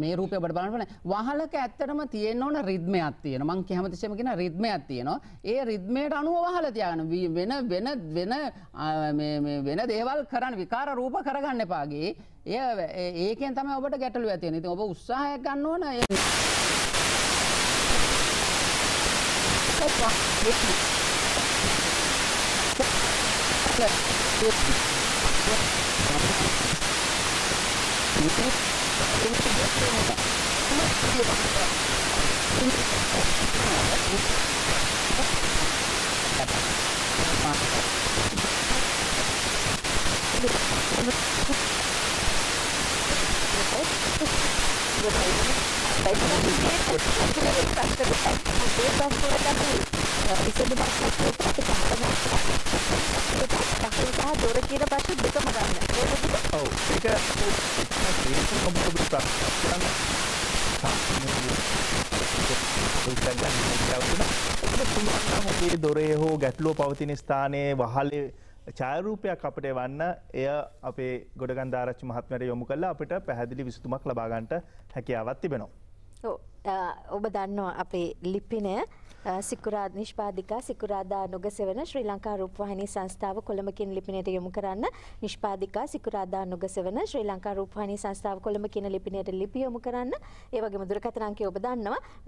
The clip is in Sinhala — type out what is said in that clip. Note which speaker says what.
Speaker 1: මේ රූපය ඔබට බලන්න ඕනේ. වහලක ඇත්තටම තියෙන්න ඕන රිද්මයක් තියෙනවා. මම හැමතිස්සෙම කියන රිද්මයක් තියෙනවා. ඒ රිද්මයට අනුව වහල තියාගන්න. වෙන දේවල් කරන්න විකාර රූප කරගන්න එපාගේ. ඒකෙන් තමයි ඔබට ගැටලුව ඇති වෙන්නේ. ඉතින් ඔබ උත්සාහයක් ගන්න ඕන.
Speaker 2: දොරේ හෝ ගැටලුව පවතින ස්ථානයේ වහලේ ඡායාරූපයක් අපිට එවන්න එය අපේ ගොඩගන්ධාරච්චි මහත්මයාට යොමු කළා අපිට පැහැදිලි විසඳුමක් ලබා ගන්නට හැකියාවක් තිබෙනවා.
Speaker 3: ඔබ දන්නවා අපේ ලිපිනය සිකුරාදා නිෂ්පාදිකා සිකුරාදා නුගසෙවන ශ්‍රී ලංකා රූපවාහිනී සංස්ථාව කොළඹ කියන ලිපිනයට යොමු කරන්න. නිෂ්පාදිකා සිකුරාදා නුගසෙවන ශ්‍රී ලංකා රූපවාහිනී සංස්ථාව කොළඹ කියන ලිපිනයට ලිපි යොමු කරන්න. ඒ වගේම දුරකථන අංකය ඔබ දන්නවා